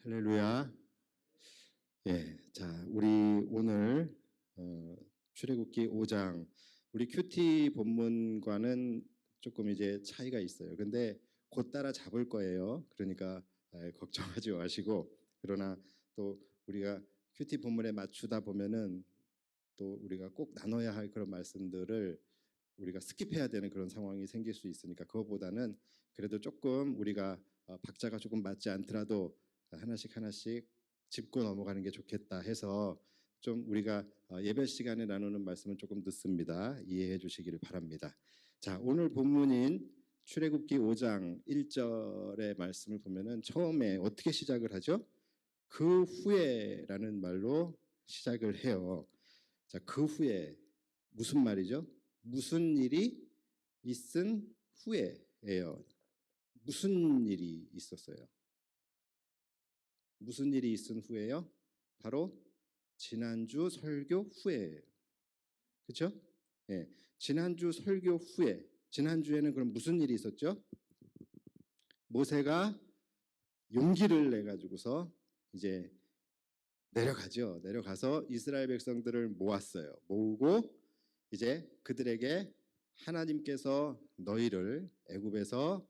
할렐루야. 예, 자, 우리 오늘 출애굽기 5장 우리 큐티 본문과는 조금 이제 차이가 있어요. 근데 곧 따라 잡을 거예요. 그러니까 걱정하지 마시고, 그러나 또 우리가 큐티 본문에 맞추다 보면은 또 우리가 꼭 나눠야 할 그런 말씀들을 우리가 스킵해야 되는 그런 상황이 생길 수 있으니까, 그거보다는 그래도 조금 우리가 박자가 조금 맞지 않더라도 하나씩 하나씩 짚고 넘어가는 게 좋겠다 해서 좀 우리가 예배 시간에 나누는 말씀은 조금 늦습니다. 이해해 주시기를 바랍니다. 자, 오늘 본문인 출애굽기 5장 1절의 말씀을 보면은 처음에 어떻게 시작을 하죠? 그 후에라는 말로 시작을 해요. 자, 그 후에 무슨 말이죠? 무슨 일이 있은 후에예요. 무슨 일이 있었어요? 무슨 일이 있은 후에요? 바로 지난주 설교 후에예요. 그렇죠? 예. 지난주 설교 후에, 지난주에는 그럼 무슨 일이 있었죠? 모세가 용기를 내 가지고서 이제 내려가죠. 내려가서 이스라엘 백성들을 모았어요. 모으고 이제 그들에게 하나님께서 너희를 애굽에서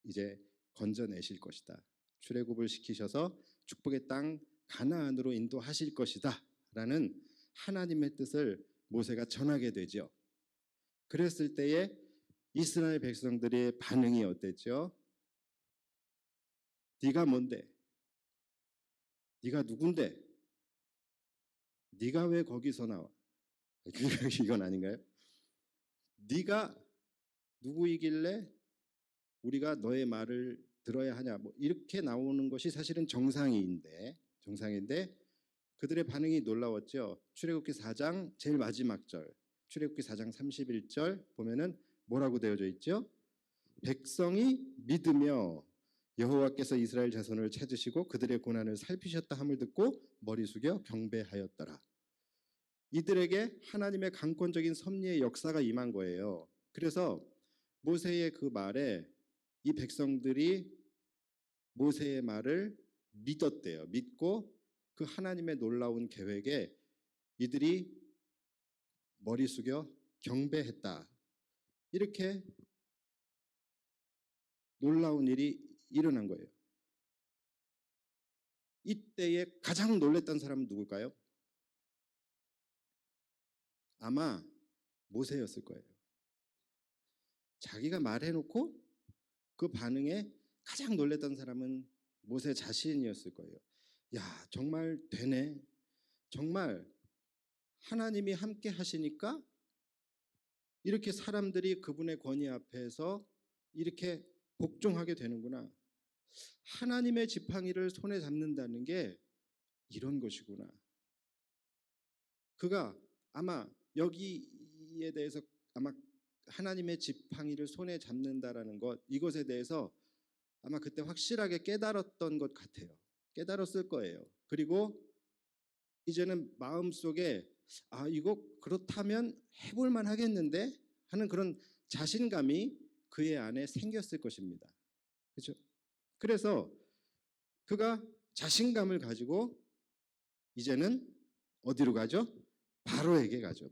이제 건져내실 것이다. 출애굽을 시키셔서 축복의 땅 가나안으로 인도하실 것이다. 라는 하나님의 뜻을 모세가 전하게 되죠. 그랬을 때에 이스라엘 백성들의 반응이 어땠죠? 네가 뭔데? 네가 누군데? 네가 왜 거기서 나와? 이건 아닌가요? 네가 누구이길래 우리가 너의 말을 들어야 하냐? 뭐 이렇게 나오는 것이 사실은 정상인데 그들의 반응이 놀라웠죠. 출애굽기 4장 제일 마지막 절, 출애굽기 4장 31절 보면은 뭐라고 되어져 있죠? 백성이 믿으며 여호와께서 이스라엘 자손을 찾으시고 그들의 고난을 살피셨다 함을 듣고 머리 숙여 경배하였더라. 이들에게 하나님의 강권적인 섭리의 역사가 임한 거예요. 그래서 모세의 그 말에 이 백성들이 모세의 말을 믿었대요. 믿고 그 하나님의 놀라운 계획에 이들이 머리 숙여 경배했다. 이렇게 놀라운 일이 일어난 거예요. 이때에 가장 놀랬던 사람은 누굴까요? 아마 모세였을 거예요. 자기가 말해놓고 그 반응에 가장 놀랬던 사람은 모세 자신이었을 거예요. 야, 정말 되네. 정말 하나님이 함께 하시니까 이렇게 사람들이 그분의 권위 앞에서 이렇게 복종하게 되는구나. 하나님의 지팡이를 손에 잡는다는 게 이런 것이구나. 그가 아마 여기에 대해서 아마 하나님의 지팡이를 손에 잡는다라는 것, 이것에 대해서 아마 그때 확실하게 깨달았던 것 같아요. 깨달았을 거예요. 그리고 이제는 마음속에 이거 그렇다면 해볼만 하겠는데 하는 그런 자신감이 그의 안에 생겼을 것입니다. 그렇죠? 그래서 그가 자신감을 가지고 이제는 어디로 가죠? 바로에게 가죠.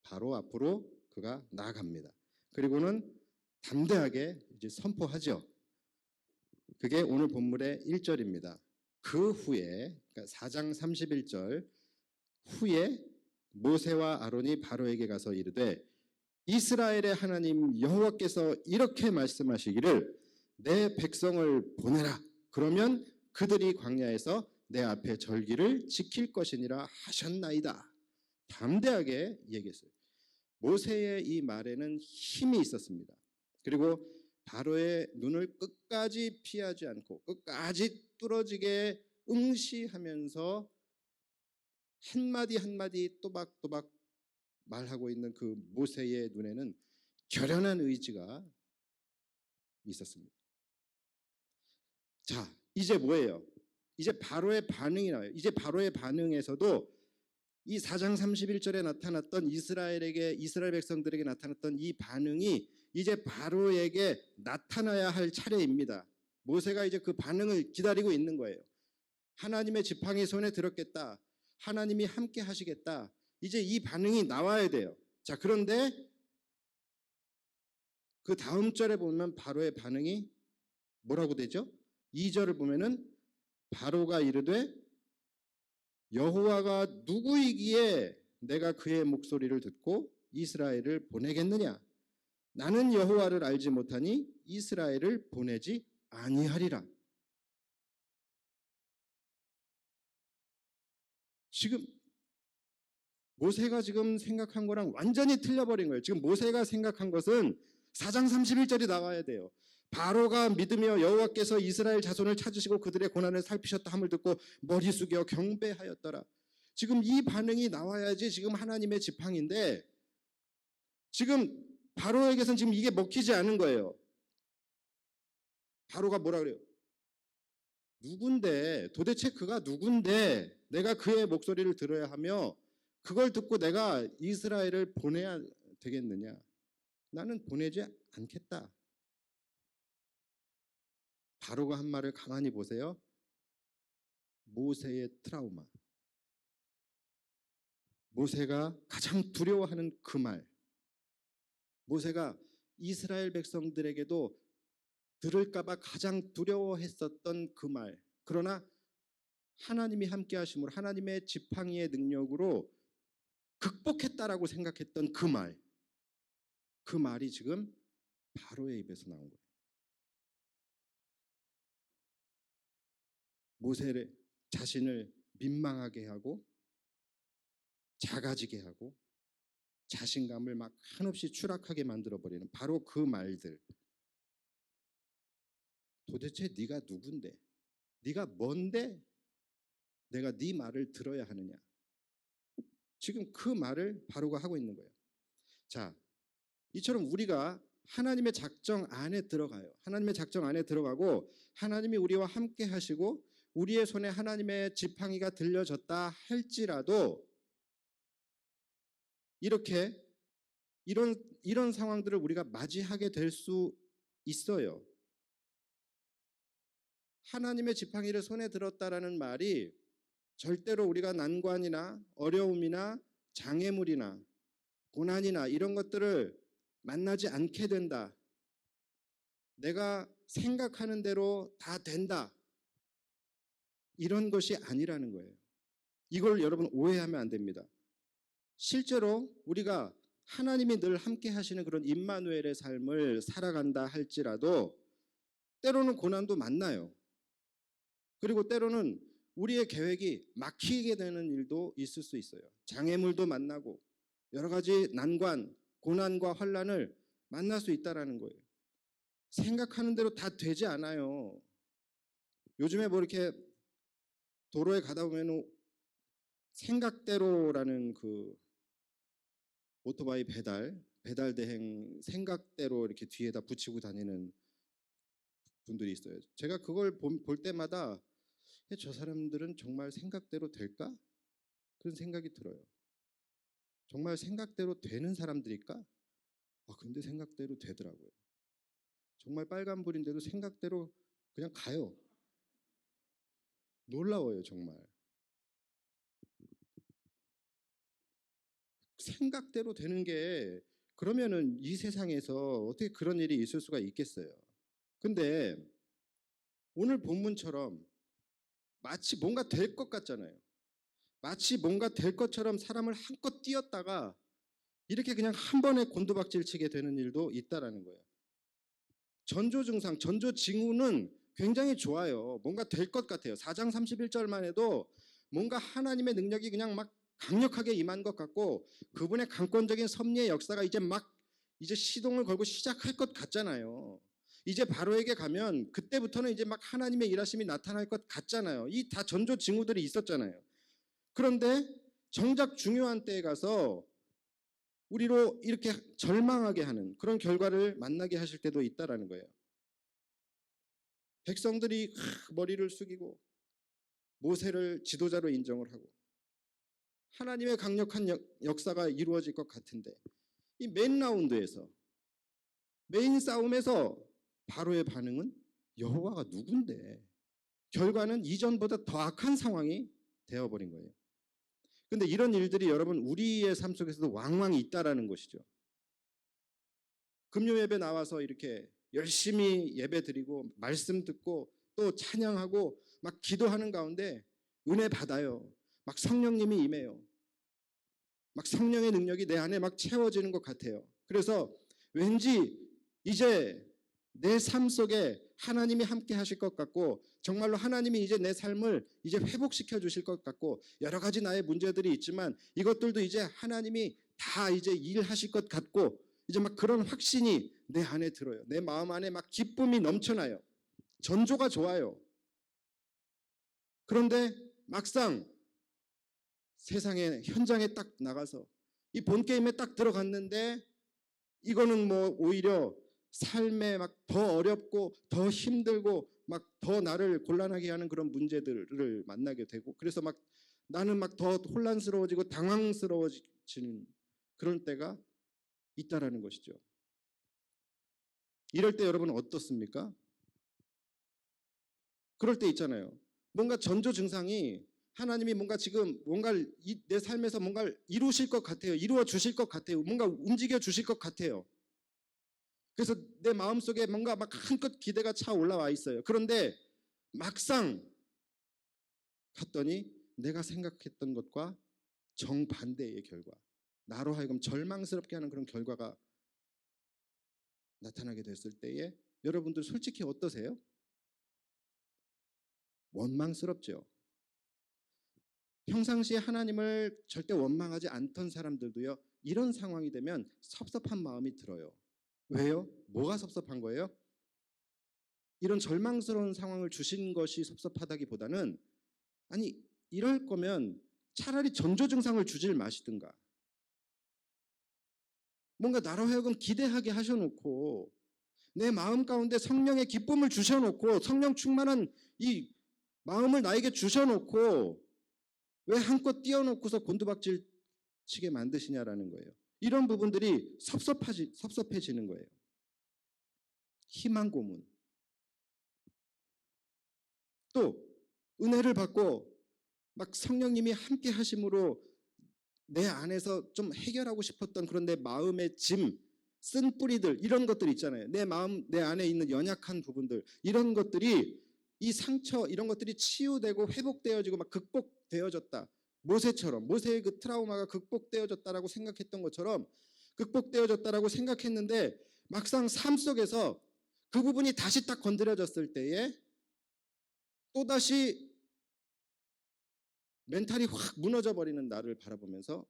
바로 앞으로 그가 나아갑니다. 그리고는 담대하게 이제 선포하죠. 그게 오늘 본문의 1절입니다. 그 후에, 그러니까 4장 31절 후에 모세와 아론이 바로에게 가서 이르되 이스라엘의 하나님 여호와께서 이렇게 말씀하시기를 내 백성을 보내라. 그러면 그들이 광야에서 내 앞에 절기를 지킬 것이니라 하셨나이다. 담대하게 얘기했어요. 모세의 이 말에는 힘이 있었습니다. 그리고 바로의 눈을 끝까지 피하지 않고 끝까지 뚫어지게 응시하면서 한마디 한마디 또박또박 말하고 있는 그 모세의 눈에는 결연한 의지가 있었습니다. 자, 이제 뭐예요? 이제 바로의 반응이 나와요. 이제 바로의 반응에서도 이 4장 31절에 나타났던 이스라엘 백성들에게 나타났던 이 반응이 이제 바로에게 나타나야 할 차례입니다. 모세가 이제 그 반응을 기다리고 있는 거예요. 하나님의 지팡이 손에 들었겠다. 하나님이 함께 하시겠다. 이제 이 반응이 나와야 돼요. 자, 그런데 그 다음 절에 보면 바로의 반응이 뭐라고 되죠? 2절을 보면은 바로가 이르되 여호와가 누구이기에 내가 그의 목소리를 듣고 이스라엘을 보내겠느냐? 나는 여호와를 알지 못하니 이스라엘을 보내지 아니하리라. 지금 모세가 지금 생각한 거랑 완전히 틀려버린 거예요. 지금 모세가 생각한 것은 4장 31절이 나와야 돼요. 바로가 믿으며 여호와께서 이스라엘 자손을 찾으시고 그들의 고난을 살피셨다 함을 듣고 머리 숙여 경배하였더라. 지금 이 반응이 나와야지 지금 하나님의 지팡인데 지금 바로에게서는 지금 이게 먹히지 않은 거예요. 바로가 뭐라 그래요? 누군데, 도대체 그가 누군데 내가 그의 목소리를 들어야 하며 그걸 듣고 내가 이스라엘을 보내야 되겠느냐? 나는 보내지 않겠다. 바로가 한 말을 가만히 보세요. 모세의 트라우마. 모세가 가장 두려워하는 그 말. 모세가 이스라엘 백성들에게도 들을까봐 가장 두려워했었던 그 말. 그러나 하나님이 함께 하심으로 하나님의 지팡이의 능력으로 극복했다라고 생각했던 그 말. 그 말이 지금 바로의 입에서 나온 거예요. 모세를 자신을 민망하게 하고 작아지게 하고 자신감을 막 한없이 추락하게 만들어버리는 바로 그 말들. 도대체 네가 누군데? 네가 뭔데? 내가 네 말을 들어야 하느냐? 지금 그 말을 바로가 하고 있는 거예요. 자, 이처럼 우리가 하나님의 작정 안에 들어가요. 하나님의 작정 안에 들어가고 하나님이 우리와 함께 하시고 우리의 손에 하나님의 지팡이가 들려졌다 할지라도 이렇게 이런 상황들을 우리가 맞이하게 될 수 있어요. 하나님의 지팡이를 손에 들었다라는 말이 절대로 우리가 난관이나 어려움이나 장애물이나 고난이나 이런 것들을 만나지 않게 된다. 내가 생각하는 대로 다 된다. 이런 것이 아니라는 거예요. 이걸 여러분 오해하면 안 됩니다. 실제로 우리가 하나님이 늘 함께 하시는 그런 임마누엘의 삶을 살아간다 할지라도 때로는 고난도 만나요. 그리고 때로는 우리의 계획이 막히게 되는 일도 있을 수 있어요. 장애물도 만나고 여러 가지 난관, 고난과 환난을 만날 수 있다라는 거예요. 생각하는 대로 다 되지 않아요. 요즘에 뭐 이렇게 도로에 가다 보면 생각대로라는 그 오토바이 배달 대행 생각대로 이렇게 뒤에다 붙이고 다니는 분들이 있어요. 제가 그걸 볼 때마다 저 사람들은 정말 생각대로 될까? 그런 생각이 들어요. 정말 생각대로 되는 사람들일까? 근데 생각대로 되더라고요. 정말 빨간불인데도 생각대로 그냥 가요. 놀라워요, 정말. 생각대로 되는 게 그러면은 이 세상에서 어떻게 그런 일이 있을 수가 있겠어요? 근데 오늘 본문처럼 마치 뭔가 될 것 같잖아요. 마치 뭔가 될 것처럼 사람을 한껏 띄었다가 이렇게 그냥 한 번에 곤두박질 치게 되는 일도 있다라는 거예요. 전조증상, 전조징후는 굉장히 좋아요. 뭔가 될 것 같아요. 4장 31절만 해도 뭔가 하나님의 능력이 그냥 막 강력하게 임한 것 같고 그분의 강권적인 섭리의 역사가 이제 시동을 걸고 시작할 것 같잖아요. 이제 바로에게 가면 그때부터는 이제 막 하나님의 일하심이 나타날 것 같잖아요. 이 다 전조징후들이 있었잖아요. 그런데 정작 중요한 때에 가서 우리로 이렇게 절망하게 하는 그런 결과를 만나게 하실 때도 있다라는 거예요. 백성들이 머리를 숙이고 모세를 지도자로 인정을 하고 하나님의 강력한 역사가 이루어질 것 같은데 이 메인 라운드에서 메인 싸움에서 바로의 반응은 여호와가 누군데 결과는 이전보다 더 악한 상황이 되어버린 거예요. 근데 이런 일들이 여러분 우리의 삶 속에서도 왕왕 있다라는 것이죠. 금요 예배 나와서 이렇게 열심히 예배 드리고 말씀 듣고 또 찬양하고 막 기도하는 가운데 은혜 받아요. 막 성령님이 임해요. 막 성령의 능력이 내 안에 막 채워지는 것 같아요. 그래서 왠지 이제 내 삶 속에 하나님이 함께 하실 것 같고 정말로 하나님이 이제 내 삶을 이제 회복시켜 주실 것 같고 여러 가지 나의 문제들이 있지만 이것들도 이제 하나님이 다 이제 일하실 것 같고 이제 막 그런 확신이 내 안에 들어요. 내 마음 안에 막 기쁨이 넘쳐나요. 전조가 좋아요. 그런데 막상 세상에 현장에 딱 나가서 이 본 게임에 딱 들어갔는데 이거는 뭐 오히려 삶에 막 더 어렵고 더 힘들고 막 더 나를 곤란하게 하는 그런 문제들을 만나게 되고 그래서 막 나는 막 더 혼란스러워지고 당황스러워지는 그런 때가 있다라는 것이죠. 이럴 때 여러분 어떻습니까? 그럴 때 있잖아요. 뭔가 전조 증상이 하나님이 뭔가 지금 뭔가를 내 삶에서 뭔가를 이루실 것 같아요. 이루어 주실 것 같아요. 뭔가 움직여 주실 것 같아요. 그래서 내 마음속에 뭔가 막 한껏 기대가 차 올라와 있어요. 그런데 막상 갔더니 내가 생각했던 것과 정반대의 결과, 나로 하여금 절망스럽게 하는 그런 결과가 나타나게 됐을 때에 여러분들 솔직히 어떠세요? 원망스럽죠. 평상시에 하나님을 절대 원망하지 않던 사람들도요. 이런 상황이 되면 섭섭한 마음이 들어요. 왜요? 뭐가 섭섭한 거예요? 이런 절망스러운 상황을 주신 것이 섭섭하다기보다는 아니 이럴 거면 차라리 전조 증상을 주질 마시든가 뭔가 나로 하여금 기대하게 하셔놓고 내 마음 가운데 성령의 기쁨을 주셔놓고 성령 충만한 이 마음을 나에게 주셔놓고 왜 한껏 띄워놓고서 곤두박질 치게 만드시냐라는 거예요. 이런 부분들이 섭섭해지는 거예요. 희망 고문. 또 은혜를 받고 막 성령님이 함께 하심으로 내 안에서 좀 해결하고 싶었던 그런 내 마음의 짐, 쓴 뿌리들 이런 것들 있잖아요. 내 마음, 내 안에 있는 연약한 부분들 이런 것들이 이 상처 이런 것들이 치유되고 회복되어지고 막 극복되어졌다. 모세처럼 모세의 그 트라우마가 극복되어졌다라고 생각했던 것처럼 극복되어졌다라고 생각했는데 막상 삶 속에서 그 부분이 다시 딱 건드려졌을 때에 또다시 멘탈이 확 무너져 버리는 나를 바라보면서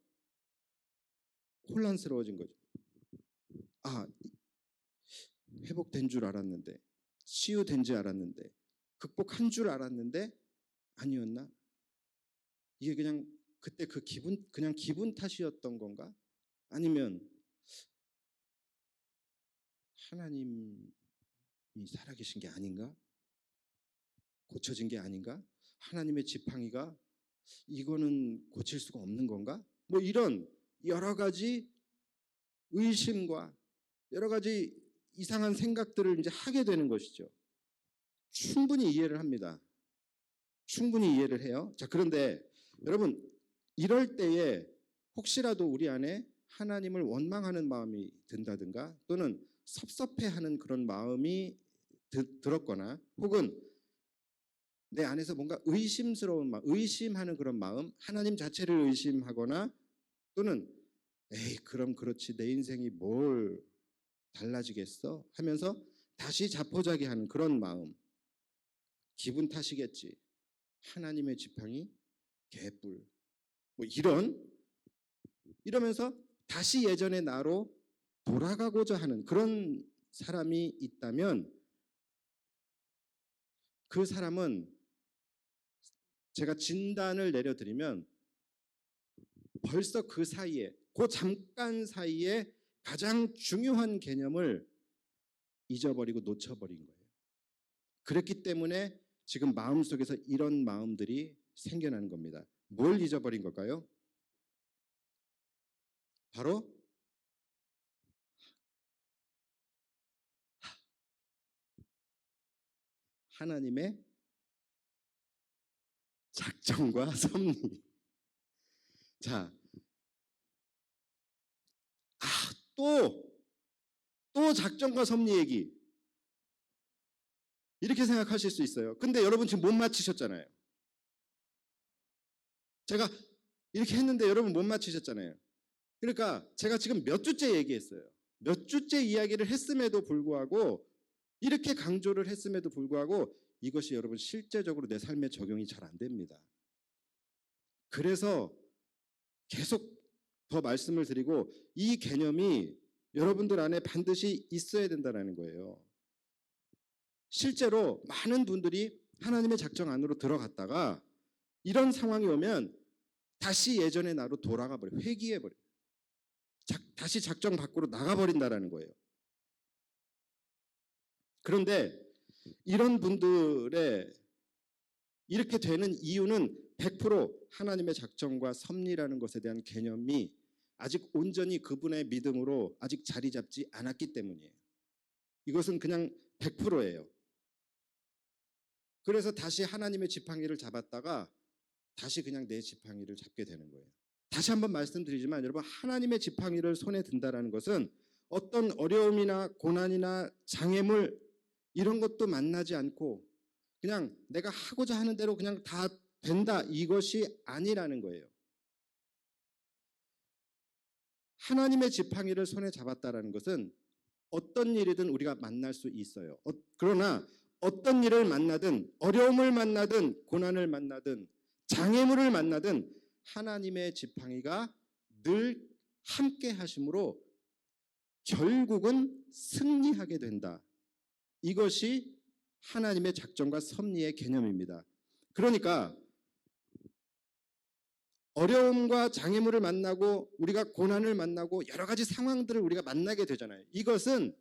혼란스러워진 거죠. 아, 회복된 줄 알았는데, 치유된 줄 알았는데, 극복한 줄 알았는데 아니었나? 이게 그냥 그때 그 기분 그냥 기분 탓이었던 건가? 아니면 하나님이 살아계신 게 아닌가? 고쳐진 게 아닌가? 하나님의 지팡이가 이거는 고칠 수가 없는 건가? 뭐 이런 여러 가지 의심과 여러 가지 이상한 생각들을 이제 하게 되는 것이죠. 충분히 이해를 합니다. 충분히 이해를 해요. 자, 그런데 여러분 이럴 때에 혹시라도 우리 안에 하나님을 원망하는 마음이 든다든가 또는 섭섭해하는 그런 마음이 들었거나 혹은 내 안에서 뭔가 의심스러운 마음, 의심하는 그런 마음, 하나님 자체를 의심하거나 또는 에이 그럼 그렇지 내 인생이 뭘 달라지겠어 하면서 다시 자포자기하는 그런 마음, 기분 탓이겠지. 하나님의 지팡이 개뿔 뭐 이러면서 다시 예전의 나로 돌아가고자 하는 그런 사람이 있다면 그 사람은 제가 진단을 내려드리면 벌써 그 사이에 그 잠깐 사이에 가장 중요한 개념을 잊어버리고 놓쳐버린 거예요. 그랬기 때문에 지금 마음속에서 이런 마음들이 생겨나는 겁니다. 뭘 잊어버린 걸까요? 바로 하나님의 작정과 섭리. 자, 또 작정과 섭리 얘기. 이렇게 생각하실 수 있어요. 근데 여러분 지금 못 맞히셨잖아요. 제가 이렇게 했는데 여러분 못 맞히셨잖아요. 그러니까 제가 지금 몇 주째 얘기했어요. 몇 주째 이야기를 했음에도 불구하고, 이렇게 강조를 했음에도 불구하고 이것이 여러분 실제적으로 내 삶에 적용이 잘 안 됩니다. 그래서 계속 더 말씀을 드리고, 이 개념이 여러분들 안에 반드시 있어야 된다는 거예요. 실제로 많은 분들이 하나님의 작정 안으로 들어갔다가 이런 상황이 오면 다시 예전의 나로 돌아가 버려요. 회귀해 버려요. 다시 작정 밖으로 나가버린다는 거예요. 그런데 이런 분들의 이렇게 되는 이유는 100% 하나님의 작정과 섭리라는 것에 대한 개념이 아직 온전히 그분의 믿음으로 아직 자리 잡지 않았기 때문이에요. 이것은 그냥 100%예요. 그래서 다시 하나님의 지팡이를 잡았다가 다시 그냥 내 지팡이를 잡게 되는 거예요. 다시 한번 말씀드리지만 여러분, 하나님의 지팡이를 손에 든다는 것은 어떤 어려움이나 고난이나 장애물 이런 것도 만나지 않고 그냥 내가 하고자 하는 대로 그냥 다 된다, 이것이 아니라는 거예요. 하나님의 지팡이를 손에 잡았다라는 것은 어떤 일이든 우리가 만날 수 있어요. 그러나 어떤 일을 만나든, 어려움을 만나든, 고난을 만나든, 장애물을 만나든 하나님의 지팡이가 늘 함께 하심으로 결국은 승리하게 된다. 이것이 하나님의 작정과 섭리의 개념입니다. 그러니까 어려움과 장애물을 만나고 우리가 고난을 만나고 여러 가지 상황들을 우리가 만나게 되잖아요. 이것은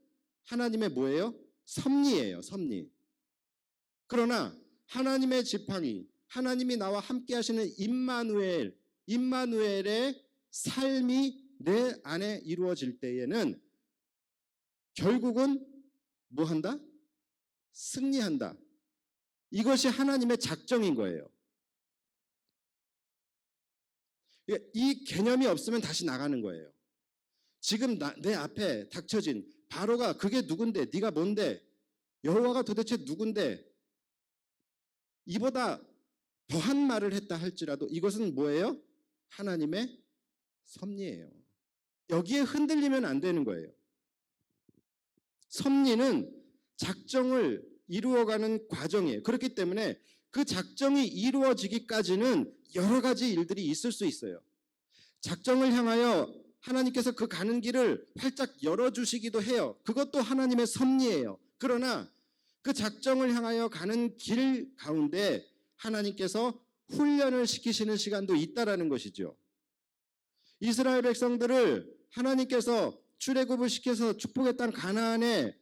하나님의 뭐예요? 섭리예요. 섭리. 그러나 하나님의 지팡이, 하나님이 나와 함께 하시는 임마누엘의 삶이 내 안에 이루어질 때에는 결국은 뭐 한다? 승리한다. 이것이 하나님의 작정인 거예요. 이 개념이 없으면 다시 나가는 거예요. 지금 내 앞에 닥쳐진 바로가 그게 누군데, 네가 뭔데, 여호와가 도대체 누군데, 이보다 더한 말을 했다 할지라도 이것은 뭐예요? 하나님의 섭리예요. 여기에 흔들리면 안 되는 거예요. 섭리는 작정을 이루어가는 과정이에요. 그렇기 때문에 그 작정이 이루어지기까지는 여러 가지 일들이 있을 수 있어요. 작정을 향하여 하나님께서 그 가는 길을 활짝 열어주시기도 해요. 그것도 하나님의 섭리예요. 그러나 그 작정을 향하여 가는 길 가운데 하나님께서 훈련을 시키시는 시간도 있다라는 것이죠. 이스라엘 백성들을 하나님께서 출애굽을 시켜서 축복의 땅 가나안에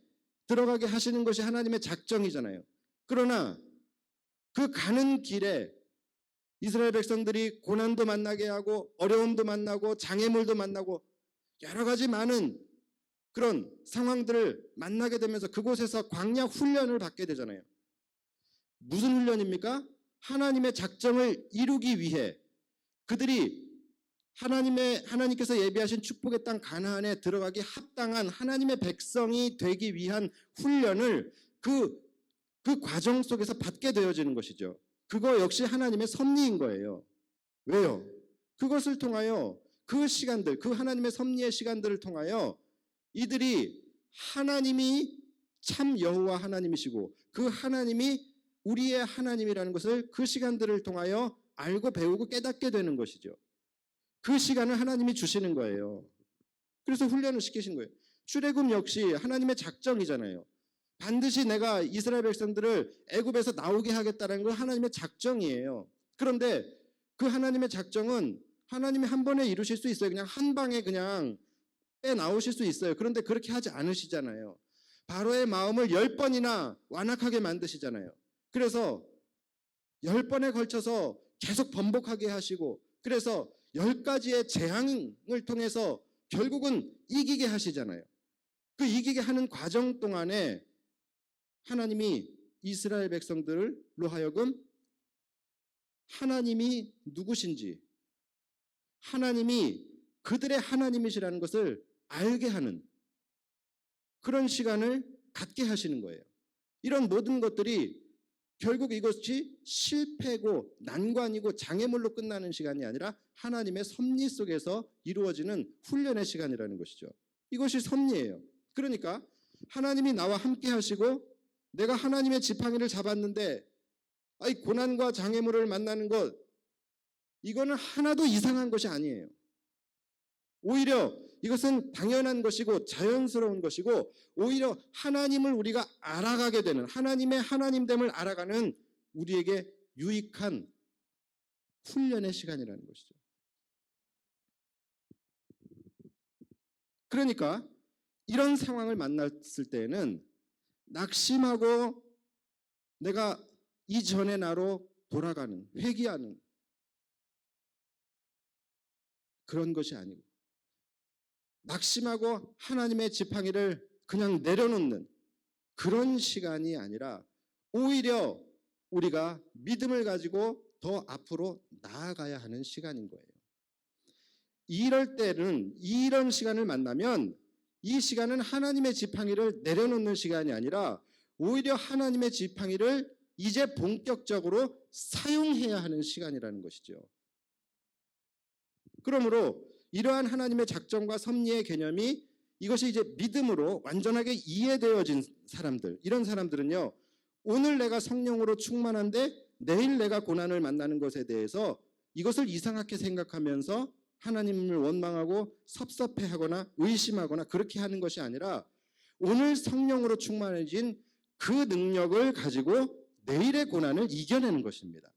들어가게 하시는 것이 하나님의 작정이잖아요. 그러나 그 가는 길에 이스라엘 백성들이 고난도 만나게 하고 어려움도 만나고 장애물도 만나고 여러 가지 많은 그런 상황들을 만나게 되면서 그곳에서 광야 훈련을 받게 되잖아요. 무슨 훈련입니까? 하나님의 작정을 이루기 위해 그들이 하나님께서 예비하신 축복의 땅 가나안에 들어가기 합당한 하나님의 백성이 되기 위한 훈련을 그 과정 속에서 받게 되어지는 것이죠. 그거 역시 하나님의 섭리인 거예요. 왜요? 그것을 통하여 그 시간들, 그 하나님의 섭리의 시간들을 통하여 이들이 하나님이 참 여호와 하나님이시고 그 하나님이 우리의 하나님이라는 것을 그 시간들을 통하여 알고 배우고 깨닫게 되는 것이죠. 그 시간을 하나님이 주시는 거예요. 그래서 훈련을 시키신 거예요. 출애굽 역시 하나님의 작정이잖아요. 반드시 내가 이스라엘 백성들을 애굽에서 나오게 하겠다는 건 하나님의 작정이에요. 그런데 그 하나님의 작정은 하나님이 한 번에 이루실 수 있어요. 그냥 한 방에 그냥 빼나오실 수 있어요. 그런데 그렇게 하지 않으시잖아요. 바로의 마음을 10번이나 완악하게 만드시잖아요. 그래서 10번에 걸쳐서 계속 번복하게 하시고 그래서 10가지의 재앙을 통해서 결국은 이기게 하시잖아요. 그 이기게 하는 과정 동안에 하나님이 이스라엘 백성들로 하여금 하나님이 누구신지, 하나님이 그들의 하나님이시라는 것을 알게 하는 그런 시간을 갖게 하시는 거예요. 이런 모든 것들이 결국 이것이 실패고 난관이고 장애물로 끝나는 시간이 아니라 하나님의 섭리 속에서 이루어지는 훈련의 시간이라는 것이죠. 이것이 섭리예요. 그러니까 하나님이 나와 함께 하시고 내가 하나님의 지팡이를 잡았는데 이 고난과 장애물을 만나는 것, 이거는 하나도 이상한 것이 아니에요. 오히려 이것은 당연한 것이고 자연스러운 것이고 오히려 하나님을 우리가 알아가게 되는, 하나님의 하나님됨을 알아가는 우리에게 유익한 훈련의 시간이라는 것이죠. 그러니까 이런 상황을 만났을 때에는 낙심하고 내가 이전의 나로 돌아가는, 회귀하는 그런 것이 아니고 낙심하고 하나님의 지팡이를 그냥 내려놓는 그런 시간이 아니라 오히려 우리가 믿음을 가지고 더 앞으로 나아가야 하는 시간인 거예요. 이럴 때는, 이런 시간을 만나면 이 시간은 하나님의 지팡이를 내려놓는 시간이 아니라 오히려 하나님의 지팡이를 이제 본격적으로 사용해야 하는 시간이라는 것이죠. 그러므로 이러한 하나님의 작정과 섭리의 개념이 이것이 이제 믿음으로 완전하게 이해되어진 사람들, 이런 사람들은요, 오늘 내가 성령으로 충만한데 내일 내가 고난을 만나는 것에 대해서 이것을 이상하게 생각하면서 하나님을 원망하고 섭섭해하거나 의심하거나 그렇게 하는 것이 아니라 오늘 성령으로 충만해진 그 능력을 가지고 내일의 고난을 이겨내는 것입니다.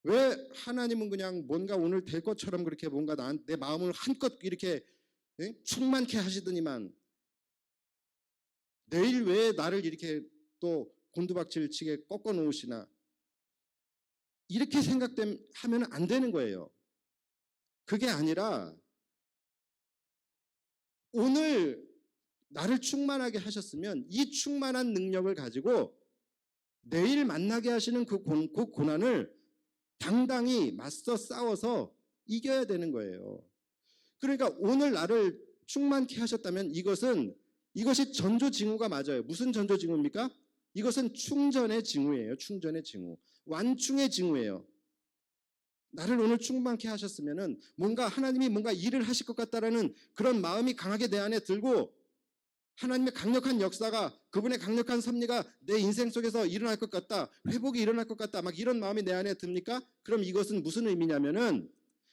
왜 하나님은 그냥 뭔가 오늘 될 것처럼 그렇게 뭔가 내 마음을 한껏 이렇게 충만케 하시더니만 내일 왜 나를 이렇게 또 곤두박질 치게 꺾어 놓으시나, 이렇게 생각하면 안 되는 거예요. 그게 아니라 오늘 나를 충만하게 하셨으면 이 충만한 능력을 가지고 내일 만나게 하시는 그 고난을 당당히 맞서 싸워서 이겨야 되는 거예요. 그러니까 오늘 나를 충만케 하셨다면 이것이 전조징후가 맞아요. 무슨 전조징후입니까? 이것은 충전의 징후예요. 충전의 징후. 완충의 징후예요. 나를 오늘 충만케 하셨으면은 뭔가 하나님이 뭔가 일을 하실 것 같다라는 그런 마음이 강하게 내 안에 들고 하나님의 강력한 역사가, 그분의 강력한 섭리가 내 인생 속에서 일어날 것 같다, 회복이 일어날 것 같다, 막 이런 마음이 내 안에 듭니까? 그럼 이것은 무슨 의미냐면은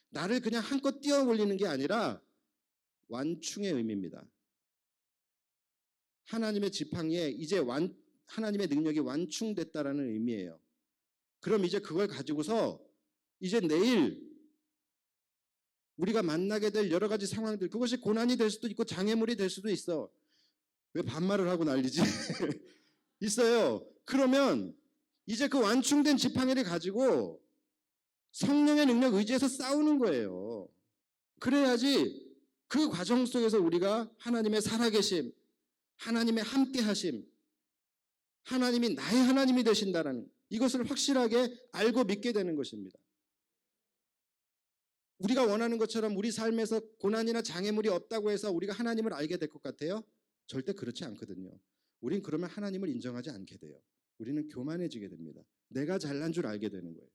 나를 그냥 한껏 뛰어 올리는 게 아니라 완충의 의미입니다. 하나님의 지팡이에 이제 하나님의 능력이 완충됐다라는 의미예요. 그럼 이제 그걸 가지고서 이제 내일 우리가 만나게 될 여러 가지 상황들, 그것이 고난이 될 수도 있고 장애물이 될 수도 있어. 왜 반말을 하고 난리지? 있어요. 그러면 이제 그 완충된 지팡이를 가지고 성령의 능력 의지해서 싸우는 거예요. 그래야지 그 과정 속에서 우리가 하나님의 살아계심, 하나님의 함께하심, 하나님이 나의 하나님이 되신다라는 이것을 확실하게 알고 믿게 되는 것입니다. 우리가 원하는 것처럼 우리 삶에서 고난이나 장애물이 없다고 해서 우리가 하나님을 알게 될 것 같아요? 절대 그렇지 않거든요. 우린 그러면 하나님을 인정하지 않게 돼요. 우리는 교만해지게 됩니다. 내가 잘난 줄 알게 되는 거예요.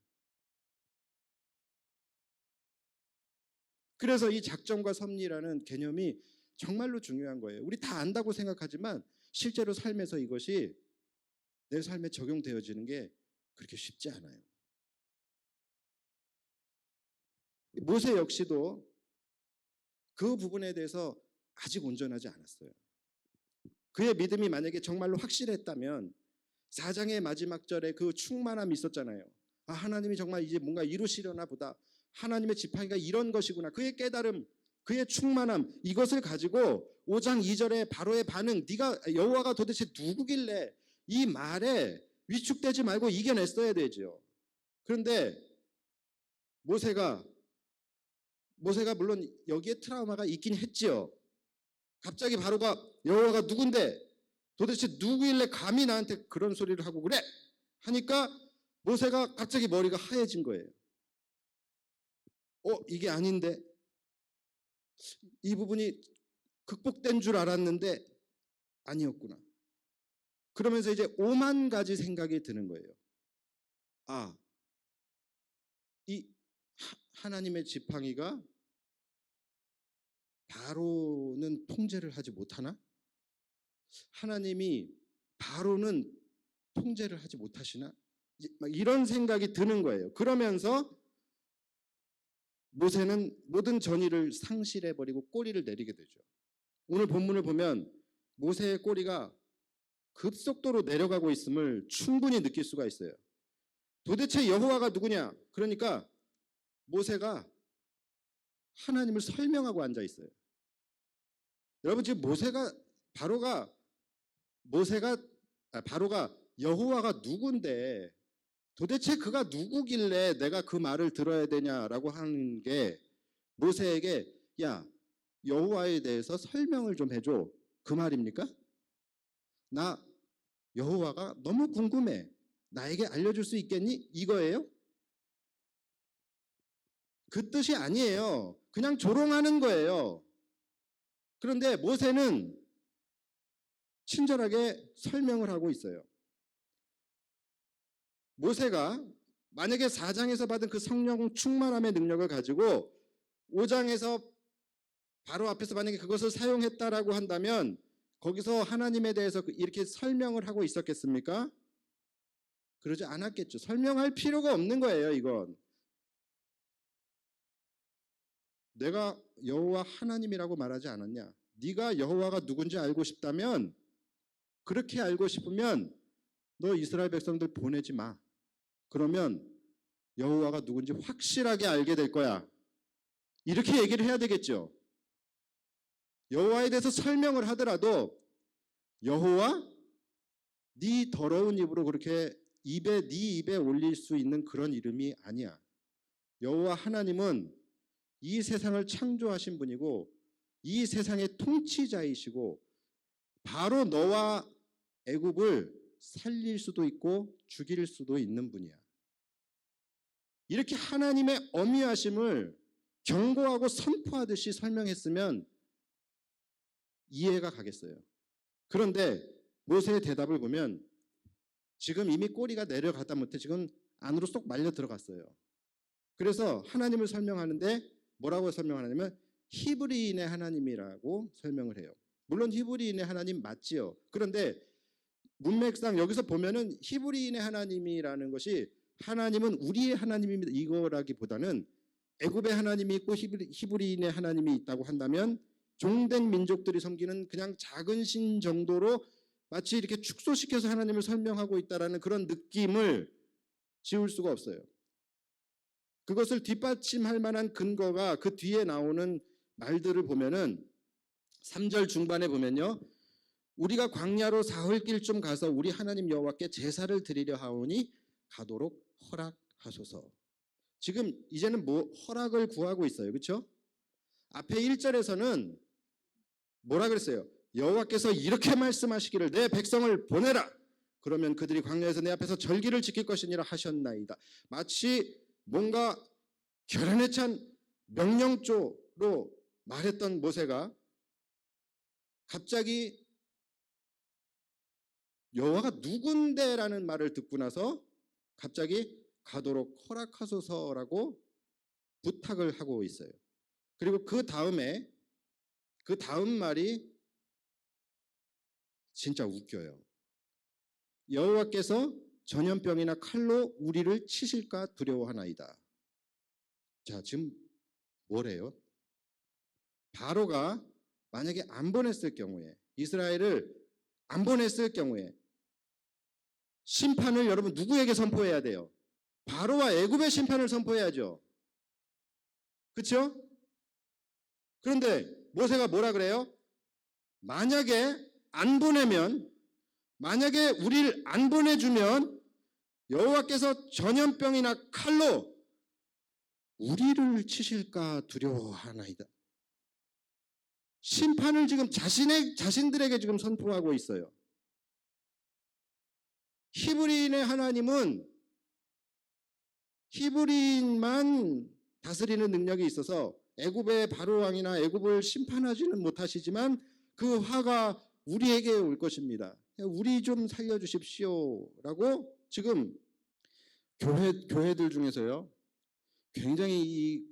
그래서 이 작정과 섭리라는 개념이 정말로 중요한 거예요. 우리 다 안다고 생각하지만 실제로 삶에서 이것이 내 삶에 적용되어지는 게 그렇게 쉽지 않아요. 모세 역시도 그 부분에 대해서 아직 온전하지 않았어요. 그의 믿음이 만약에 정말로 확실했다면 4장의 마지막 절에 그 충만함이 있었잖아요. 하나님이 정말 이제 뭔가 이루시려나 보다. 하나님의 지팡이가 이런 것이구나. 그의 깨달음, 그의 충만함, 이것을 가지고 5장 2절에 바로의 반응, 네가 여호와가 도대체 누구길래, 이 말에 위축되지 말고 이겨냈어야 되죠. 그런데 모세가 물론 여기에 트라우마가 있긴 했지요. 갑자기 바로가 여호와가 누군데, 도대체 누구길래 감히 나한테 그런 소리를 하고 그래? 하니까 모세가 갑자기 머리가 하얘진 거예요. 이게 아닌데, 이 부분이 극복된 줄 알았는데 아니었구나. 그러면서 이제 5만 가지 생각이 드는 거예요. 이 하나님의 지팡이가 바로는 통제를 하지 못하나? 하나님이 바로는 통제를 하지 못하시나? 막 이런 생각이 드는 거예요. 그러면서 모세는 모든 전의를 상실해버리고 꼬리를 내리게 되죠. 오늘 본문을 보면 모세의 꼬리가 급속도로 내려가고 있음을 충분히 느낄 수가 있어요. 도대체 여호와가 누구냐? 그러니까 모세가 하나님을 설명하고 앉아 있어요. 여러분, 지금 바로가 여호와가 누군데 도대체 그가 누구길래 내가 그 말을 들어야 되냐라고 하는 게 모세에게 야, 여호와에 대해서 설명을 좀 해줘. 그 말입니까? 나 여호와가 너무 궁금해. 나에게 알려줄 수 있겠니? 이거예요? 그 뜻이 아니에요. 그냥 조롱하는 거예요. 그런데 모세는 친절하게 설명을 하고 있어요. 모세가 만약에 4장에서 받은 그 성령 충만함의 능력을 가지고 5장에서 바로 앞에서 만약에 그것을 사용했다라고 한다면 거기서 하나님에 대해서 이렇게 설명을 하고 있었겠습니까? 그러지 않았겠죠. 설명할 필요가 없는 거예요, 이건. 내가 여호와 하나님이라고 말하지 않았냐? 네가 여호와가 누군지 알고 싶다면, 그렇게 알고 싶으면 너 이스라엘 백성들 보내지 마. 그러면 여호와가 누군지 확실하게 알게 될 거야. 이렇게 얘기를 해야 되겠죠. 여호와에 대해서 설명을 하더라도 여호와, 네 더러운 입으로 그렇게 네 입에 올릴 수 있는 그런 이름이 아니야. 여호와 하나님은 이 세상을 창조하신 분이고 이 세상의 통치자이시고 바로 너와 애굽을 살릴 수도 있고 죽일 수도 있는 분이야. 이렇게 하나님의 어미하심을 경고하고 선포하듯이 설명했으면 이해가 가겠어요. 그런데 모세의 대답을 보면 지금 이미 꼬리가 내려가다 못해 지금 안으로 쏙 말려 들어갔어요. 그래서 하나님을 설명하는데 뭐라고 설명하냐면 히브리인의 하나님이라고 설명을 해요. 물론 히브리인의 하나님 맞지요. 그런데 문맥상 여기서 보면은 히브리인의 하나님이라는 것이 하나님은 우리의 하나님입니다 이거라기보다는 애굽의 하나님이 있고 히브리인의 하나님이 있다고 한다면 종된 민족들이 섬기는 그냥 작은 신 정도로 마치 이렇게 축소시켜서 하나님을 설명하고 있다라는 그런 느낌을 지울 수가 없어요. 그것을 뒷받침할 만한 근거가 그 뒤에 나오는 말들을 보면은 3절 중반에 보면요. 우리가 광야로 사흘길 좀 가서 우리 하나님 여호와께 제사를 드리려 하오니 가도록 허락하소서. 지금 이제는 허락을 구하고 있어요. 그렇죠? 앞에 1절에서는 뭐라 그랬어요? 여호와께서 이렇게 말씀하시기를 내 백성을 보내라. 그러면 그들이 광야에서 내 앞에서 절기를 지킬 것이니라 하셨나이다. 마치 뭔가 결연에 찬 명령조로 말했던 모세가 갑자기 여호와가 누군데라는 말을 듣고 나서 갑자기 가도록 허락하소서라고 부탁을 하고 있어요. 그리고 그 다음 말이 진짜 웃겨요. 여호와께서 전염병이나 칼로 우리를 치실까 두려워하나이다. 자, 지금 뭐래요? 바로가 만약에 안 보냈을 경우에, 이스라엘을 안 보냈을 경우에 심판을 여러분 누구에게 선포해야 돼요? 바로와 애굽의 심판을 선포해야죠. 그렇죠? 그런데 모세가 뭐라 그래요? 만약에 우리를 안 보내주면 여호와께서 전염병이나 칼로 우리를 치실까 두려워하나이다. 심판을 지금 자신들에게 지금 선포하고 있어요. 히브리인의 하나님은 히브리인만 다스리는 능력이 있어서 애굽의 바로 왕이나 애굽을 심판하지는 못하시지만 그 화가 우리에게 올 것입니다. 우리 좀 살려주십시오라고 지금 교회들 중에서요 굉장히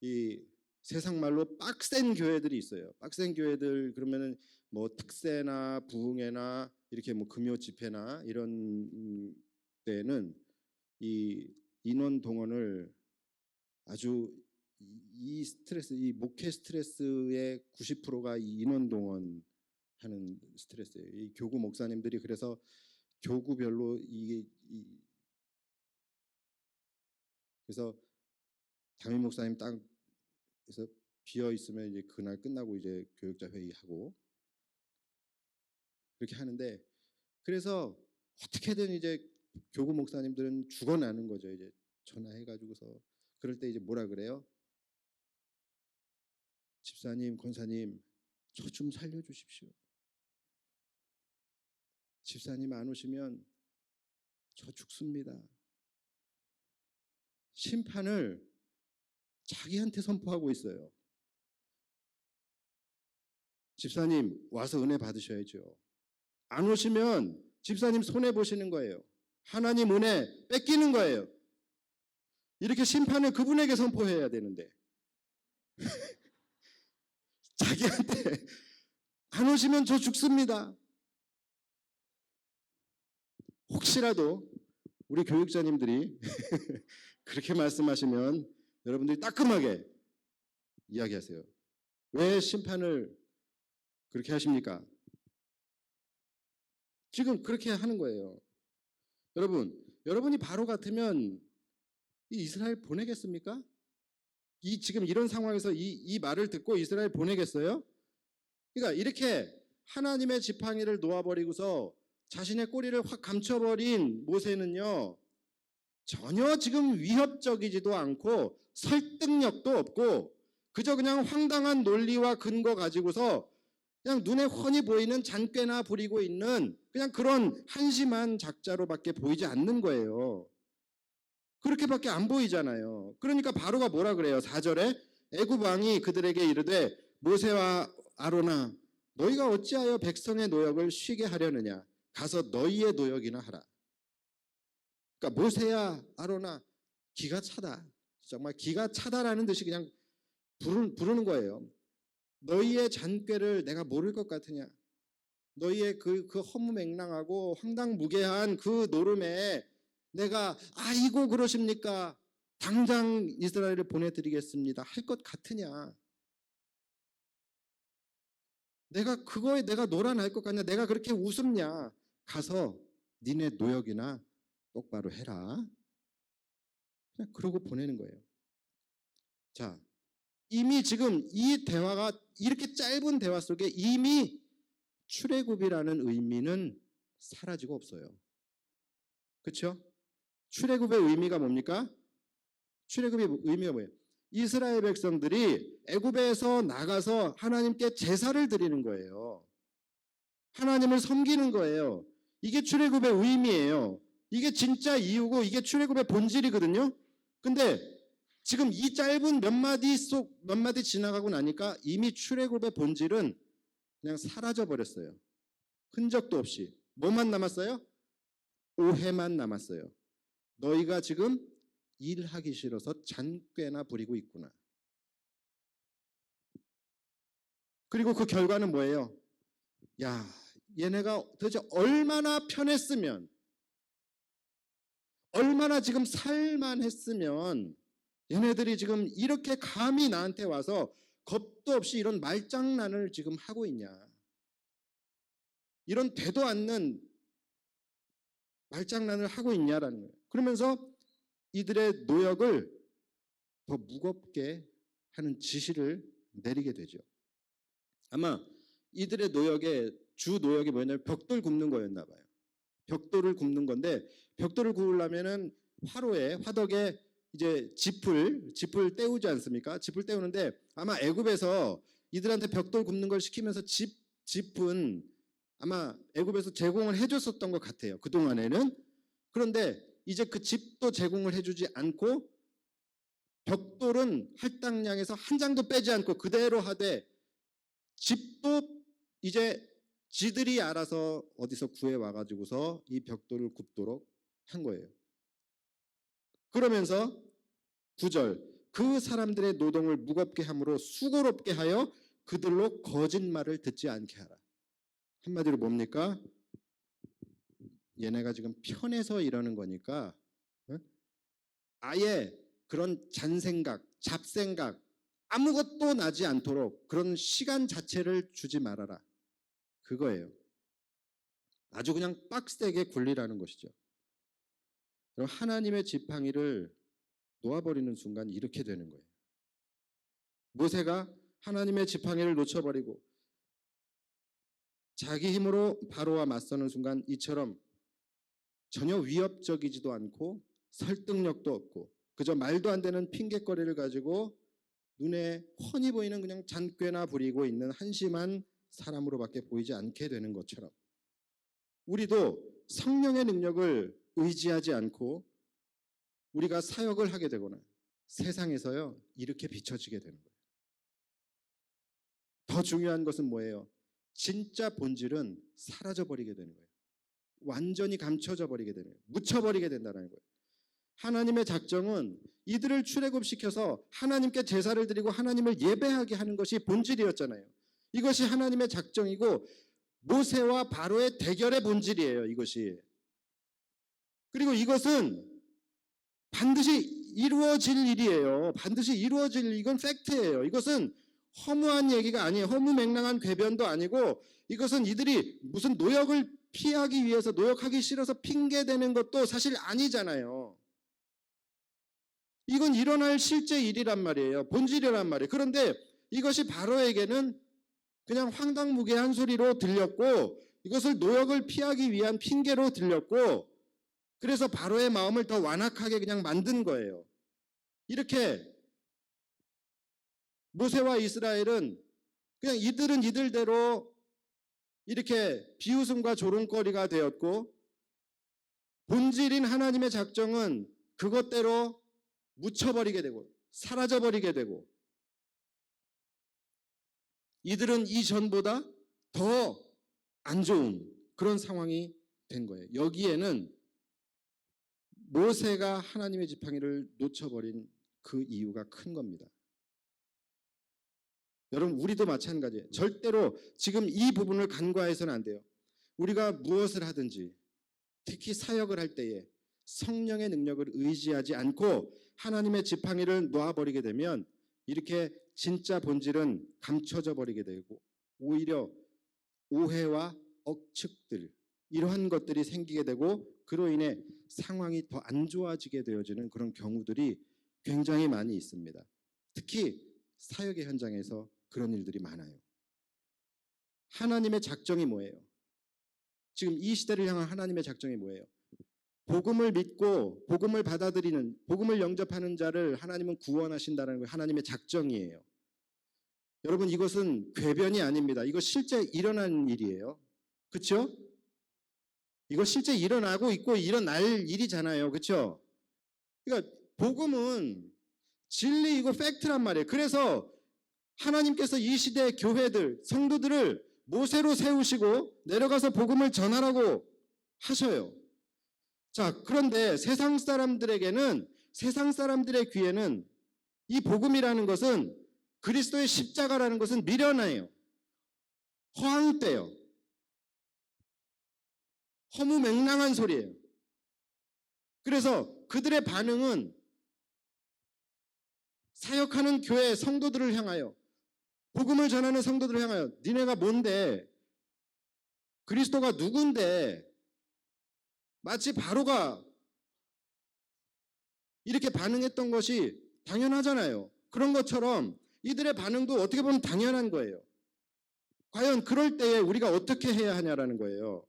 이 세상 말로 빡센 교회들이 있어요. 빡센 교회들 그러면은 뭐 특세나 부흥회나 이렇게 뭐 금요 집회나 이런 때는 이 인원 동원을 아주 이 스트레스, 이 목회 스트레스의 90%가 이 인원 동원하는 스트레스예요. 이 교구 목사님들이 그래서 교구별로 그래서 담임 목사님 땅에서 비어 있으면 이제 그날 끝나고 이제 교육자 회의하고 그렇게 하는데 그래서 어떻게든 이제 교구 목사님들은 죽어나는 거죠. 이제 전화해가지고서 그럴 때 이제 뭐라 그래요? 집사님, 권사님, 저 좀 살려주십시오. 집사님 안 오시면 저 죽습니다. 심판을 자기한테 선포하고 있어요. 집사님 와서 은혜 받으셔야죠. 안 오시면 집사님 손해 보시는 거예요. 하나님 은혜 뺏기는 거예요. 이렇게 심판을 그분에게 선포해야 되는데 자기한테 안 오시면 저 죽습니다. 혹시라도 우리 교육자님들이 그렇게 말씀하시면 여러분들이 따끔하게 이야기하세요. 왜 심판을 그렇게 하십니까? 지금 그렇게 하는 거예요. 여러분이 바로 같으면 이 이스라엘 보내겠습니까? 지금 이런 상황에서 이 말을 듣고 이스라엘 보내겠어요? 그러니까 이렇게 하나님의 지팡이를 놓아버리고서 자신의 꼬리를 확 감춰버린 모세는요 전혀 지금 위협적이지도 않고 설득력도 없고 그저 그냥 황당한 논리와 근거 가지고서 그냥 눈에 훤히 보이는 잔꾀나 부리고 있는 그냥 그런 한심한 작자로밖에 보이지 않는 거예요. 그렇게밖에 안 보이잖아요. 그러니까 바로가 뭐라 그래요? 4절에 애굽 왕이 그들에게 이르되 모세와 아론아 너희가 어찌하여 백성의 노역을 쉬게 하려느냐 가서 너희의 노역이나 하라. 그러니까 모세야 아론아 기가 차다. 정말 기가 차다라는 듯이 그냥 부르는 거예요. 너희의 잔꾀를 내가 모를 것 같으냐? 너희의 그 허무맹랑하고 황당무계한 그 노름에 내가 아이고 그러십니까? 당장 이스라엘을 보내드리겠습니다. 할 것 같으냐? 내가 놀아날 것 같냐? 내가 그렇게 우습냐? 가서 니네 노역이나 똑바로 해라. 그냥 그러고 보내는 거예요. 자, 이미 지금 이 대화가 이렇게 짧은 대화 속에 이미 출애굽이라는 의미는 사라지고 없어요. 그렇죠? 출애굽의 의미가 뭡니까? 출애굽의 의미가 뭐예요? 이스라엘 백성들이 애굽에서 나가서 하나님께 제사를 드리는 거예요. 하나님을 섬기는 거예요. 이게 출애굽의 의미예요. 이게 진짜 이유고 이게 출애굽의 본질이거든요. 근데 지금 이 짧은 몇 마디 지나가고 나니까 이미 출애굽의 본질은 그냥 사라져 버렸어요. 흔적도 없이. 뭐만 남았어요? 오해만 남았어요. 너희가 지금 일하기 싫어서 잔꾀나 부리고 있구나. 그리고 그 결과는 뭐예요? 야, 얘네가 도대체 얼마나 편했으면, 얼마나 지금 살만했으면 얘네들이 지금 이렇게 감히 나한테 와서 겁도 없이 이런 말장난을 지금 하고 있냐. 이런 되도 않는 말장난을 하고 있냐라는 거예요. 그러면서 이들의 노역을 더 무겁게 하는 지시를 내리게 되죠. 아마 이들의 주 노역이 뭐냐면 벽돌 굽는 거였나 봐요. 벽돌을 굽는 건데 벽돌을 구우려면은 화덕에 이제 짚을 때우지 않습니까? 짚을 때우는데 아마 애굽에서 이들한테 벽돌 굽는 걸 시키면서 짚은 아마 애굽에서 제공을 해줬었던 것 같아요. 그 동안에는. 그런데 이제 그 집도 제공을 해주지 않고 벽돌은 할당량에서 한 장도 빼지 않고 그대로 하되 집도 이제 지들이 알아서 어디서 구해 와가지고서 이 벽돌을 굽도록 한 거예요. 그러면서 9절 그 사람들의 노동을 무겁게 함으로 수고롭게 하여 그들로 거짓말을 듣지 않게 하라. 한마디로 뭡니까? 얘네가 지금 편해서 이러는 거니까 아예 그런 잔생각, 잡생각 아무것도 나지 않도록 그런 시간 자체를 주지 말아라. 그거예요. 아주 그냥 빡세게 굴리라는 것이죠. 그럼 하나님의 지팡이를 놓아버리는 순간 이렇게 되는 거예요. 모세가 하나님의 지팡이를 놓쳐버리고 자기 힘으로 바로와 맞서는 순간 이처럼 전혀 위협적이지도 않고 설득력도 없고 그저 말도 안 되는 핑곗거리를 가지고 눈에 훤히 보이는 그냥 잔꾀나 부리고 있는 한심한 사람으로밖에 보이지 않게 되는 것처럼 우리도 성령의 능력을 의지하지 않고 우리가 사역을 하게 되거나 세상에서요 이렇게 비춰지게 되는 거예요. 더 중요한 것은 뭐예요? 진짜 본질은 사라져버리게 되는 거예요. 완전히 감춰져 버리게 되는 거예요. 묻혀버리게 된다는 거예요. 하나님의 작정은 이들을 출애굽시켜서 하나님께 제사를 드리고 하나님을 예배하게 하는 것이 본질이었잖아요. 이것이 하나님의 작정이고 모세와 바로의 대결의 본질이에요. 이것이. 그리고 이것은 반드시 이루어질 일이에요. 반드시 이루어질 일, 이건 팩트예요. 이것은 허무한 얘기가 아니에요. 허무맹랑한 궤변도 아니고 이것은 이들이 무슨 노역을 피하기 위해서 노역하기 싫어서 핑계대는 것도 사실 아니잖아요. 이건 일어날 실제 일이란 말이에요. 본질이란 말이에요. 그런데 이것이 바로에게는 그냥 황당무계한 소리로 들렸고 이것을 노역을 피하기 위한 핑계로 들렸고 그래서 바로의 마음을 더 완악하게 그냥 만든 거예요. 이렇게 모세와 이스라엘은 그냥 이들은 이들대로 이렇게 비웃음과 조롱거리가 되었고 본질인 하나님의 작정은 그것대로 묻혀버리게 되고 사라져버리게 되고 이들은 이전보다 더 안 좋은 그런 상황이 된 거예요. 여기에는 모세가 하나님의 지팡이를 놓쳐버린 그 이유가 큰 겁니다. 여러분 우리도 마찬가지예요. 절대로 지금 이 부분을 간과해서는 안 돼요. 우리가 무엇을 하든지 특히 사역을 할 때에 성령의 능력을 의지하지 않고 하나님의 지팡이를 놓아버리게 되면 이렇게 진짜 본질은 감춰져 버리게 되고 오히려 오해와 억측들 이러한 것들이 생기게 되고 그로 인해 상황이 더 안 좋아지게 되어지는 그런 경우들이 굉장히 많이 있습니다. 특히 사역의 현장에서 그런 일들이 많아요. 하나님의 작정이 뭐예요? 지금 이 시대를 향한 하나님의 작정이 뭐예요? 복음을 믿고 복음을 받아들이는 복음을 영접하는 자를 하나님은 구원하신다는 게 하나님의 작정이에요. 여러분 이것은 궤변이 아닙니다. 이거 실제 일어난 일이에요. 그렇죠? 이거 실제 일어나고 있고 일어날 일이잖아요. 그렇죠? 그러니까 복음은 진리이고 팩트란 말이에요. 그래서 하나님께서 이 시대의 교회들, 성도들을 모세로 세우시고 내려가서 복음을 전하라고 하셔요. 자, 그런데 세상 사람들에게는 세상 사람들의 귀에는 이 복음이라는 것은 그리스도의 십자가라는 것은 미련해요. 허황돼요. 허무맹랑한 소리예요. 그래서 그들의 반응은 사역하는 교회 성도들을 향하여 복음을 전하는 성도들을 향하여 니네가 뭔데 그리스도가 누군데 마치 바로가 이렇게 반응했던 것이 당연하잖아요. 그런 것처럼 이들의 반응도 어떻게 보면 당연한 거예요. 과연 그럴 때에 우리가 어떻게 해야 하냐라는 거예요.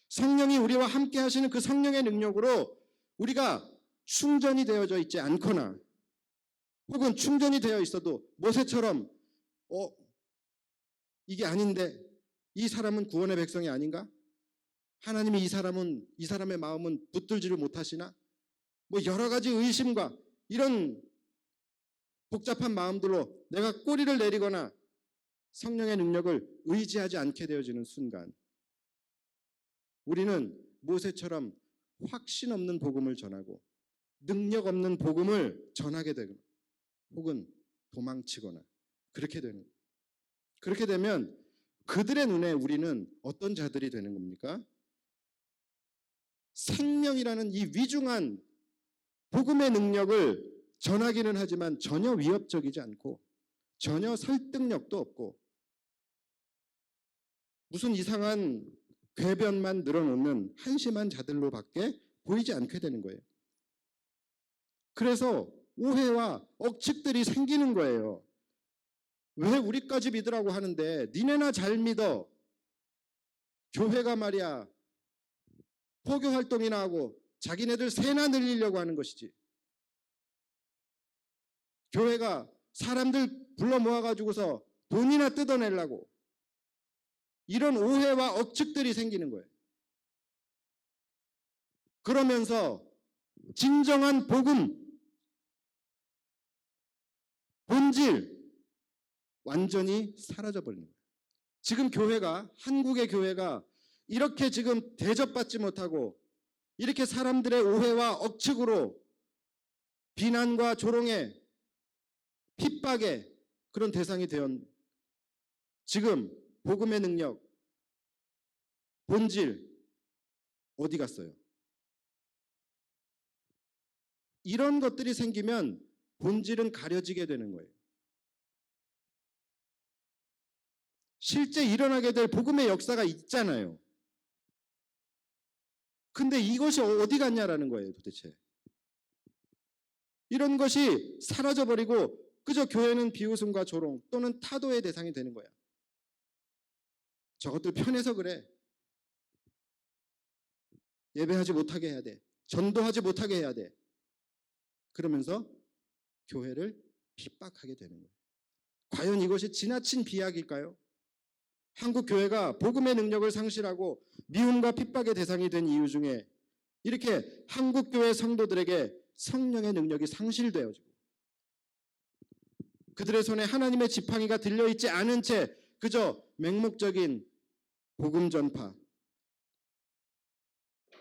성령이 우리와 함께 하시는 그 성령의 능력으로 우리가 충전이 되어져 있지 않거나 혹은 충전이 되어 있어도 모세처럼 이게 아닌데 이 사람은 구원의 백성이 아닌가? 하나님이 이 사람의 마음은 붙들지를 못하시나? 뭐 여러 가지 의심과 이런 복잡한 마음들로 내가 꼬리를 내리거나 성령의 능력을 의지하지 않게 되어지는 순간 우리는 모세처럼 확신 없는 복음을 전하고 능력 없는 복음을 전하게 되거나 혹은 도망치거나 그렇게 되는 거예요. 그렇게 되면 그들의 눈에 우리는 어떤 자들이 되는 겁니까? 생명이라는 이 위중한 복음의 능력을 전하기는 하지만 전혀 위협적이지 않고 전혀 설득력도 없고 무슨 이상한 궤변만 늘어놓는 한심한 자들로밖에 보이지 않게 되는 거예요. 그래서 오해와 억측들이 생기는 거예요. 왜 우리까지 믿으라고 하는데 니네나 잘 믿어. 교회가 말이야 포교 활동이나 하고 자기네들 세나 늘리려고 하는 것이지. 교회가 사람들 불러 모아가지고서 돈이나 뜯어내려고 이런 오해와 억측들이 생기는 거예요. 그러면서 진정한 복음, 본질 완전히 사라져버리는 거예요. 지금 교회가 한국의 교회가 이렇게 지금 대접받지 못하고 이렇게 사람들의 오해와 억측으로 비난과 조롱에 핍박의 그런 대상이 되었 지금 복음의 능력, 본질 어디 갔어요? 이런 것들이 생기면 본질은 가려지게 되는 거예요. 실제 일어나게 될 복음의 역사가 있잖아요. 근데 이것이 어디 갔냐라는 거예요, 도대체. 이런 것이 사라져버리고 그저 교회는 비웃음과 조롱 또는 타도의 대상이 되는 거야. 저것들 편해서 그래. 예배하지 못하게 해야 돼. 전도하지 못하게 해야 돼. 그러면서 교회를 핍박하게 되는 거예요. 과연 이것이 지나친 비약일까요? 한국 교회가 복음의 능력을 상실하고 미움과 핍박의 대상이 된 이유 중에 이렇게 한국 교회 성도들에게 성령의 능력이 상실되어지고 그들의 손에 하나님의 지팡이가 들려있지 않은 채 그저 맹목적인 복음 전파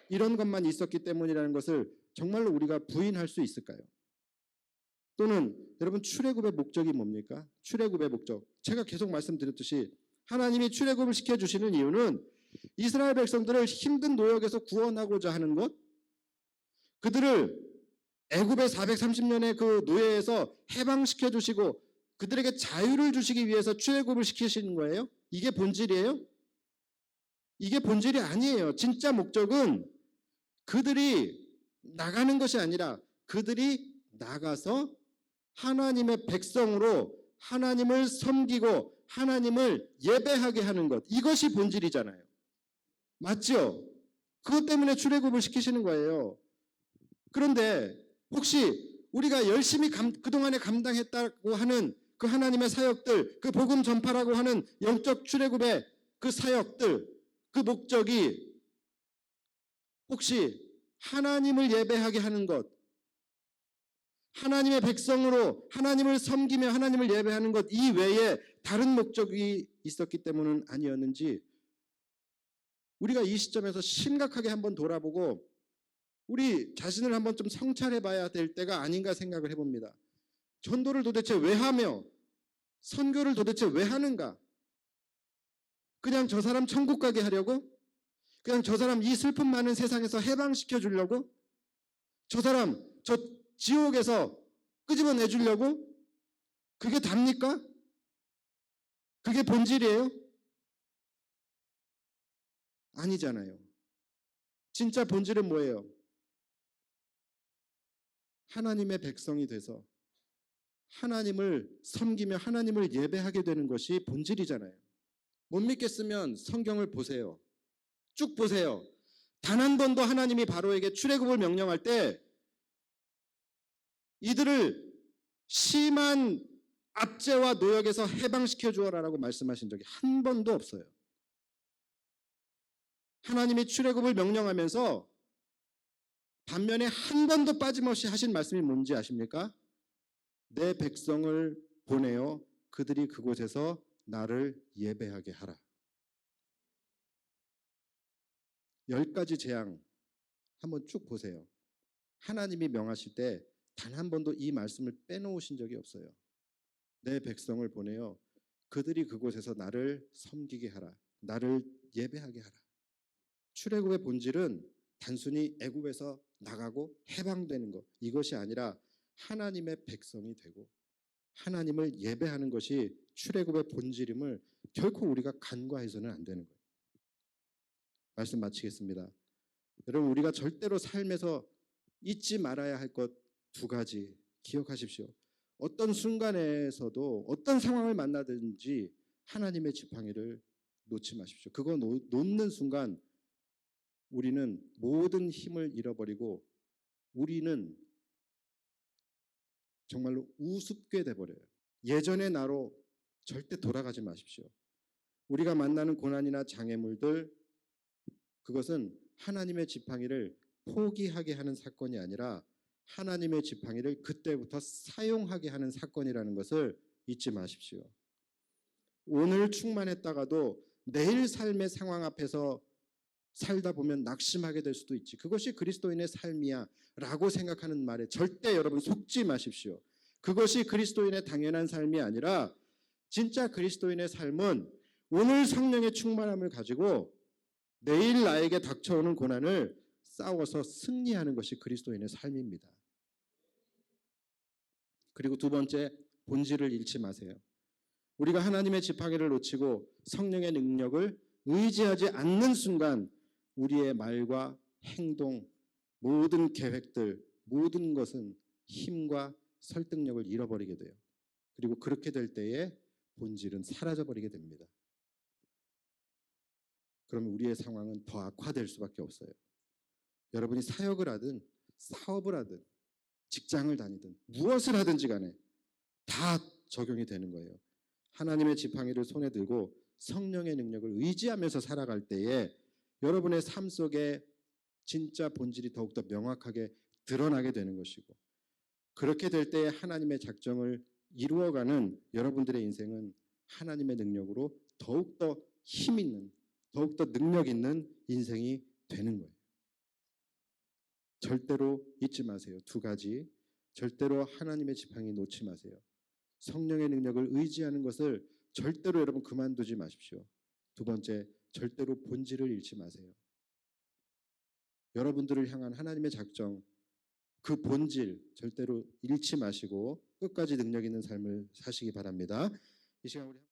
이런 것만 있었기 때문이라는 것을 정말로 우리가 부인할 수 있을까요? 또는 여러분 출애굽의 목적이 뭡니까? 출애굽의 목적. 제가 계속 말씀드렸듯이 하나님이 출애굽을 시켜주시는 이유는 이스라엘 백성들을 힘든 노역에서 구원하고자 하는 것, 그들을 애굽의 430년의 그 노예에서 해방시켜 주시고 그들에게 자유를 주시기 위해서 출애굽을 시키시는 거예요? 이게 본질이에요? 이게 본질이 아니에요. 진짜 목적은 그들이 나가는 것이 아니라 그들이 나가서 하나님의 백성으로 하나님을 섬기고 하나님을 예배하게 하는 것. 이것이 본질이잖아요. 맞죠? 그것 때문에 출애굽을 시키시는 거예요. 그런데 혹시 우리가 열심히 그동안에 감당했다고 하는 그 하나님의 사역들, 그 복음 전파라고 하는 영적 출애굽의 그 사역들, 그 목적이 혹시 하나님을 예배하게 하는 것, 하나님의 백성으로 하나님을 섬기며 하나님을 예배하는 것 이외에 다른 목적이 있었기 때문은 아니었는지 우리가 이 시점에서 심각하게 한번 돌아보고 우리 자신을 한번 좀 성찰해 봐야 될 때가 아닌가 생각을 해봅니다. 전도를 도대체 왜 하며 선교를 도대체 왜 하는가? 그냥 저 사람 천국 가게 하려고? 그냥 저 사람 이 슬픔 많은 세상에서 해방시켜 주려고? 저 사람 저 지옥에서 끄집어내 주려고? 그게 답니까? 그게 본질이에요? 아니잖아요. 진짜 본질은 뭐예요? 하나님의 백성이 돼서 하나님을 섬기며 하나님을 예배하게 되는 것이 본질이잖아요. 못 믿겠으면 성경을 보세요. 쭉 보세요. 단 한 번도 하나님이 바로에게 출애굽을 명령할 때 이들을 심한 압제와 노역에서 해방시켜 주어라라고 말씀하신 적이 한 번도 없어요. 하나님이 출애굽을 명령하면서 반면에 한 번도 빠짐없이 하신 말씀이 뭔지 아십니까? 내 백성을 보내어 그들이 그곳에서 나를 예배하게 하라. 10가지 재앙 한번 쭉 보세요. 하나님이 명하실 때 단 한 번도 이 말씀을 빼놓으신 적이 없어요. 내 백성을 보내어 그들이 그곳에서 나를 섬기게 하라. 나를 예배하게 하라. 출애굽의 본질은 단순히 애굽에서 나가고 해방되는 것, 이것이 아니라 하나님의 백성이 되고 하나님을 예배하는 것이 출애굽의 본질임을 결코 우리가 간과해서는 안 되는 거예요. 말씀 마치겠습니다. 여러분, 우리가 절대로 삶에서 잊지 말아야 할 것 2가지 기억하십시오. 어떤 순간에서도 어떤 상황을 만나든지 하나님의 지팡이를 놓지 마십시오. 그거 놓는 순간 우리는 모든 힘을 잃어버리고 우리는 정말로 우습게 돼버려요. 예전의 나로 절대 돌아가지 마십시오. 우리가 만나는 고난이나 장애물들, 그것은 하나님의 지팡이를 포기하게 하는 사건이 아니라 하나님의 지팡이를 그때부터 사용하게 하는 사건이라는 것을 잊지 마십시오. 오늘 충만했다가도 내일 삶의 상황 앞에서 살다 보면 낙심하게 될 수도 있지. 그것이 그리스도인의 삶이야 라고 생각하는 말에 절대 여러분 속지 마십시오. 그것이 그리스도인의 당연한 삶이 아니라 진짜 그리스도인의 삶은 오늘 성령의 충만함을 가지고 내일 나에게 닥쳐오는 고난을 싸워서 승리하는 것이 그리스도인의 삶입니다. 그리고 2번째, 본질을 잃지 마세요. 우리가 하나님의 지팡이를 놓치고 성령의 능력을 의지하지 않는 순간 우리의 말과 행동, 모든 계획들, 모든 것은 힘과 설득력을 잃어버리게 돼요. 그리고 그렇게 될 때에 본질은 사라져버리게 됩니다. 그러면 우리의 상황은 더 악화될 수밖에 없어요. 여러분이 사역을 하든 사업을 하든 직장을 다니든 무엇을 하든지 간에 다 적용이 되는 거예요. 하나님의 지팡이를 손에 들고 성령의 능력을 의지하면서 살아갈 때에 여러분의 삶 속에 진짜 본질이 더욱더 명확하게 드러나게 되는 것이고, 그렇게 될 때에 하나님의 작정을 이루어가는 여러분들의 인생은 하나님의 능력으로 더욱더 힘 있는, 더욱더 능력 있는 인생이 되는 거예요. 절대로 잊지 마세요. 2가지. 절대로 하나님의 지팡이 놓지 마세요. 성령의 능력을 의지하는 것을 절대로 여러분 그만두지 마십시오. 2번째, 절대로 본질을 잃지 마세요. 여러분들을 향한 하나님의 작정, 그 본질 절대로 잃지 마시고 끝까지 능력 있는 삶을 사시기 바랍니다. 이 시간 우리